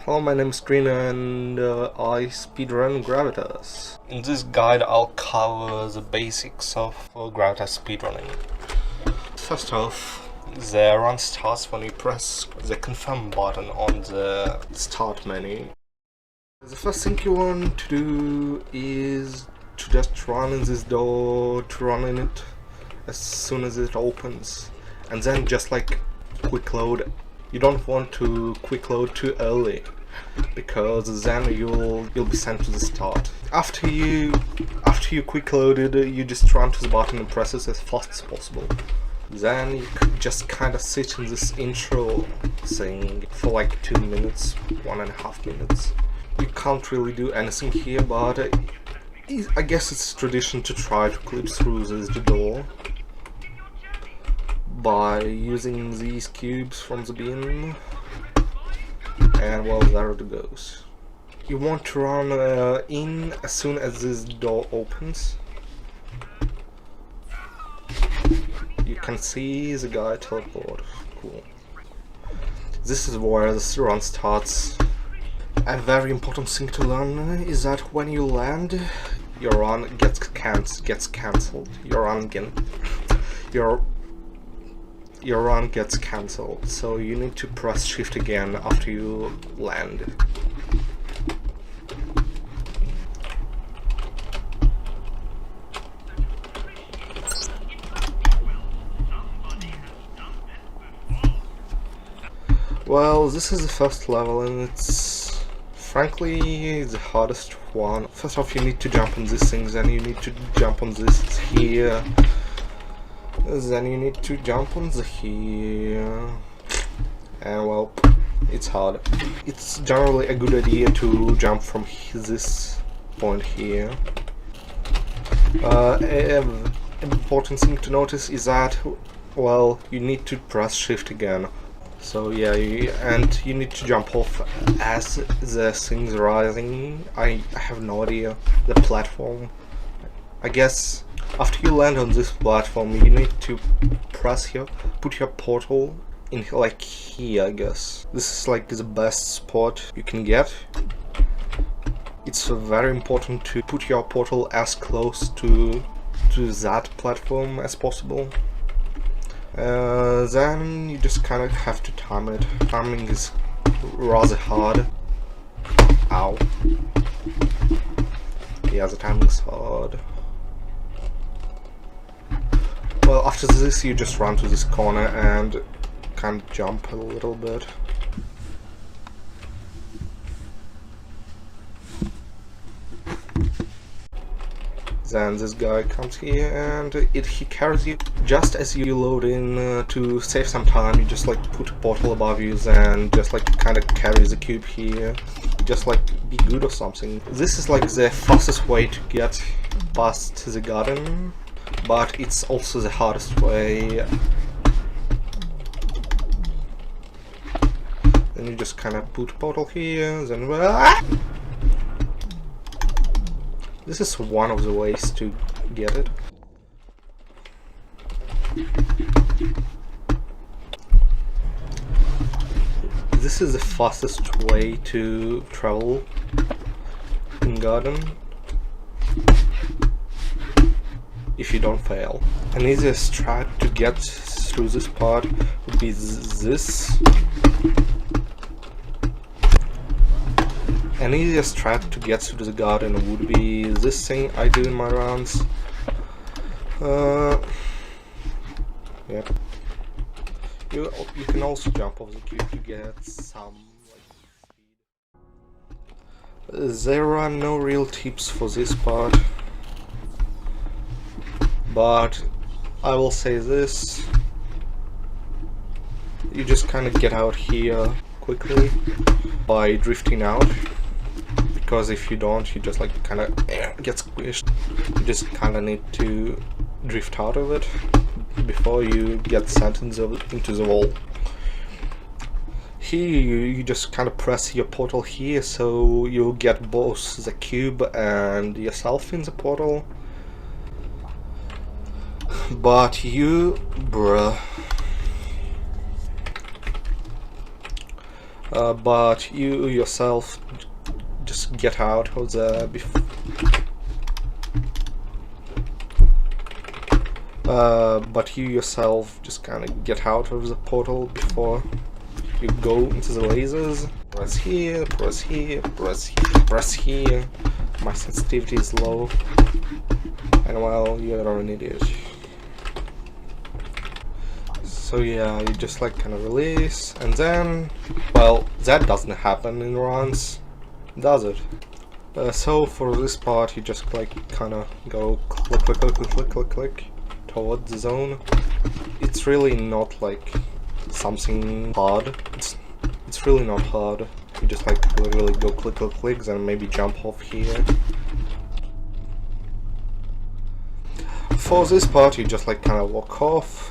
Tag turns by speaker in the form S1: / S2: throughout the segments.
S1: Hello, my name is Green and I speedrun Gravitas. In this guide I'll cover the basics of Gravitas speedrunning. First off, the run starts when you press the confirm button on the start menu. The first thing you want to do is to just run in this door, to run in it as soon as it opens, and then just like quick load. You don't want to quick load too early, because then you'll be sent to the start. After you quick loaded, you just run to the button and press it as fast as possible. Then you could just kind of sit in this intro thing for like 2 minutes, 1.5 minutes. You can't really do anything here, but I guess it's tradition to try to clip through this door by using these cubes from the bin, and well, there it goes. You want to run in as soon as this door opens. You can see the guy teleport. Cool. This is where this run starts. A very important thing to learn is that when you land, your run gets cancelled. Your run gets cancelled, so you need to press shift again after you land. Well, this is the first level and it's frankly the hardest one. First off, you need to jump on these things, then you need to jump on this here. Then you need to jump on the here, and well, it's hard. It's generally a good idea to jump from this point here. An important thing to notice is that, well, you need to press shift again. So yeah, and you need to jump off as the thing's rising. I have no idea. The platform, I guess. After you land on this platform, you need to press here, put your portal in like here, I guess. This is like the best spot you can get. It's very important to put your portal as close to that platform as possible. Then you just kind of have to time it. Timing is rather hard. Ow. Yeah, the timing's hard. Well, after this you just run to this corner and kind of jump a little bit. Then this guy comes here and he carries you. Just as you load in to save some time, you just like put a portal above you and just like kind of carry the cube here. Just like be good or something. This is like the fastest way to get past the garden, but it's also the hardest way. Then you just kind of put a portal here, then this is one of the ways to get it. This is the fastest way to travel in garden, if you don't fail. An easiest strat to get through this part would be this. An easiest strat to get through the garden would be this thing I do in my runs. Yep. You can also jump off the cube to get some like, speed. There are no real tips for this part, but I will say this: you just kind of get out here quickly by drifting out. Because if you don't, you just like kind of get squished. You just kind of need to drift out of it before you get sent into the wall. Here you just kind of press your portal here, so you'll get both the cube and yourself in the portal. But but you yourself just get out of the but you yourself just kind of get out of the portal before you go into the lasers. Press here, press here, press here, press here. My sensitivity is low, and well, you're an idiot. So yeah, you just like kind of release, and then, well, that doesn't happen in runs, does it? So for this part, you just like kind of go click, click, click, click, click, click, click towards the zone. It's really not like something hard. It's really not hard. You just like literally go click, click, click, then maybe jump off here. For this part, you just like kind of walk off.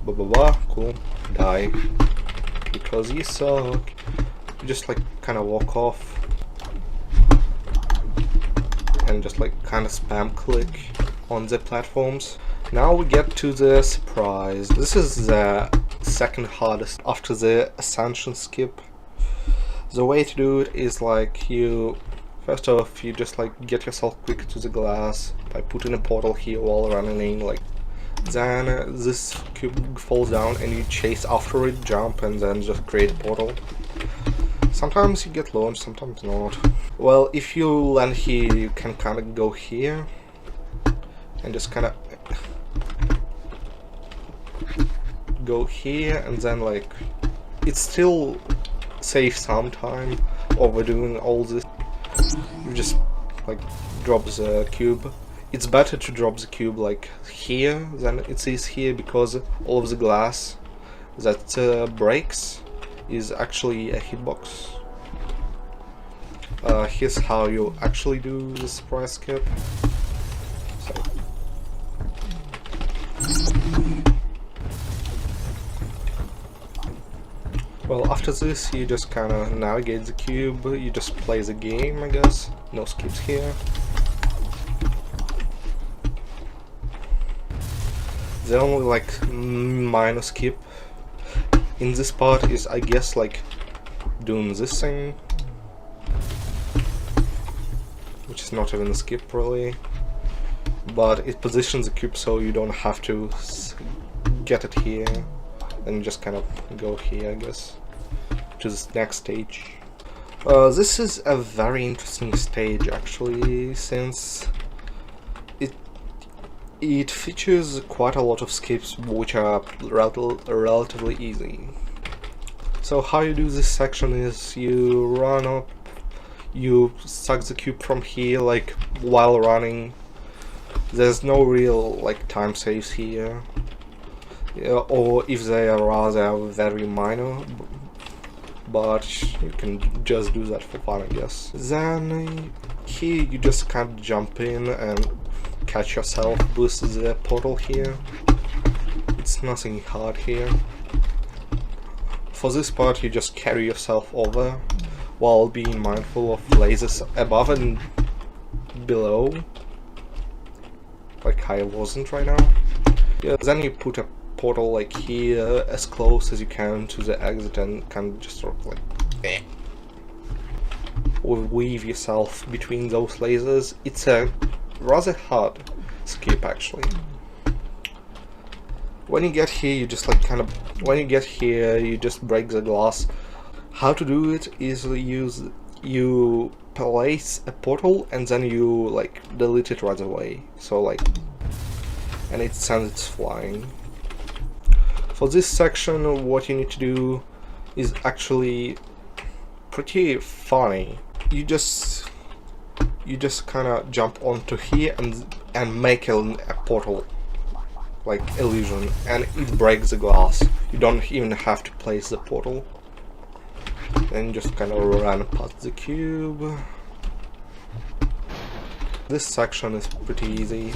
S1: Blah blah blah. Cool. Die. Because you suck. You just like kind of walk off. And just like kind of spam click on the platforms. Now we get to the surprise. This is the second hardest after the ascension skip. The way to do it is like you, first off, you just like get yourself quick to the glass by putting a portal here while running, like then this cube falls down and you chase after it, jump, and then just create a portal. Sometimes you get launched, sometimes not. Well, if you land here, you can kind of go here and just kind of go here, and then like it still saves some time overdoing all this. You just like drop the cube. It's better to drop the cube like here than it is here, because all of the glass that breaks is actually a hitbox. Here's how you actually do the surprise skip. Well, after this, you just kind of navigate the cube, you just play the game, I guess. No skips here. The only like minor skip in this part is, I guess, like doing this thing, which is not even a skip really, but it positions the cube so you don't have to get it here, and you just kind of go here, I guess, to this next stage. This is a very interesting stage actually, since it features quite a lot of skips which are relatively easy. So how you do this section is you run up, you suck the cube from here like while running. There's no real like time saves here, or if they are, they are very minor, but you can just do that for fun, I guess. Then here you just can't jump in and catch yourself with the portal here. It's nothing hard here. For this part you just carry yourself over while being mindful of lasers above and below, like I wasn't right now. Yeah, then you put a portal like here as close as you can to the exit and kind of just sort of like weave yourself between those lasers. It's a rather hard skip actually. When you get here, you just like kind of, when you get here, you just break the glass. How to do it is you place a portal and then you like delete it right away. So like, and it sends it flying. For this section, what you need to do is actually pretty funny. You just kind of jump onto here and make a portal like illusion, and it breaks the glass. You don't even have to place the portal. Then just kind of run past the cube. This section is pretty easy.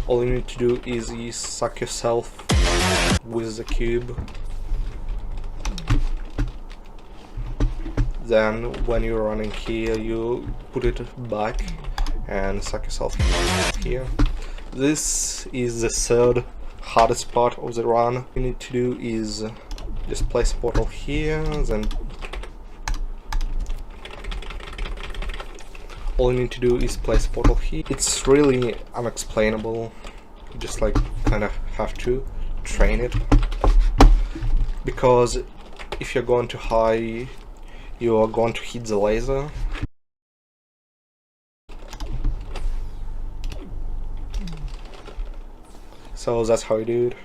S1: All you need to do is you suck yourself with the cube. Then when you're running here, you put it back and suck yourself here. This is the third hardest part of the run. What you need to do is Just place a portal here, then all you need to do is place a portal here. It's really unexplainable. You just like kind of have to train it, because if you're going too high, you are going to hit the laser. So that's how you do it.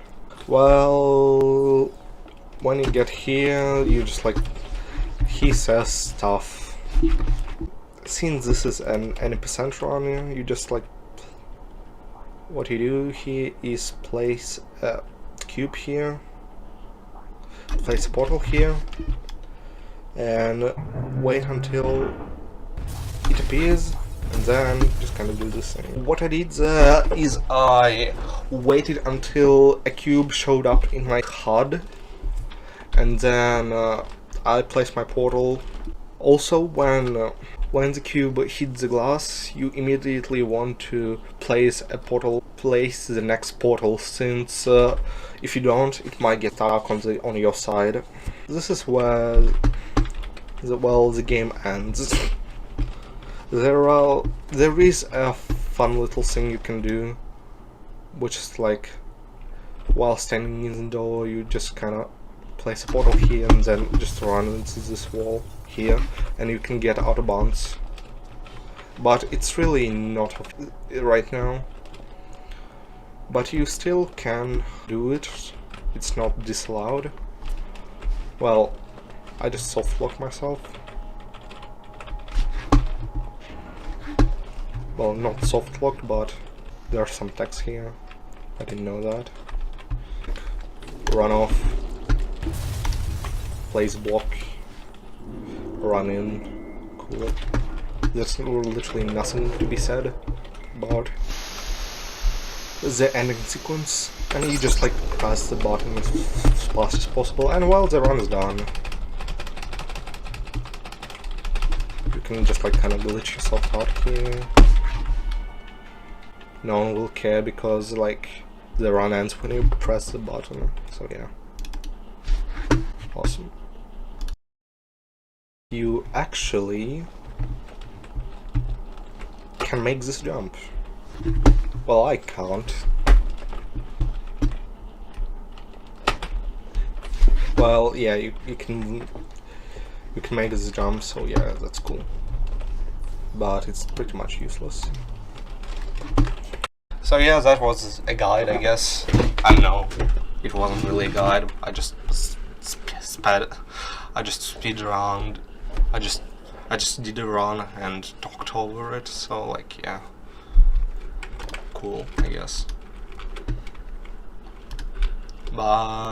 S1: Well, when you get here, you just like, he says stuff. Since this is an any percent run, you just like, what you do here is place a cube here, place a portal here, and wait until it appears, and then just kind of do this thing. What I did there is I waited until a cube showed up in my HUD, and then I placed my portal. Also, when the cube hits the glass, you immediately want to place a portal, place the next portal, since if you don't, it might get stuck on your side. This is where the game ends. There is a fun little thing you can do, which is like, while standing in the door, you just kind of place a portal here and then just run into this wall here, and you can get out of bounds. But it's really not right now. But you still can do it. It's not disallowed. Well, I just soft lock myself. Well, not soft locked, but there's some text here. I didn't know that. Run off. Place block. Run in. Cool. There's literally nothing to be said about the ending sequence, and you just like press the button as fast as possible, and while the run is done, you can just like kind of glitch yourself out here. No one will care because like the run ends when you press the button, so yeah. Awesome. You actually can make this jump. Well, I can't. Well, yeah, you can make this jump, so yeah, that's cool. But it's pretty much useless. So yeah, that was a guide, I guess. I know it wasn't really a guide. I just speedrun. I just did a run and talked over it. So like, yeah, cool, I guess. Bye.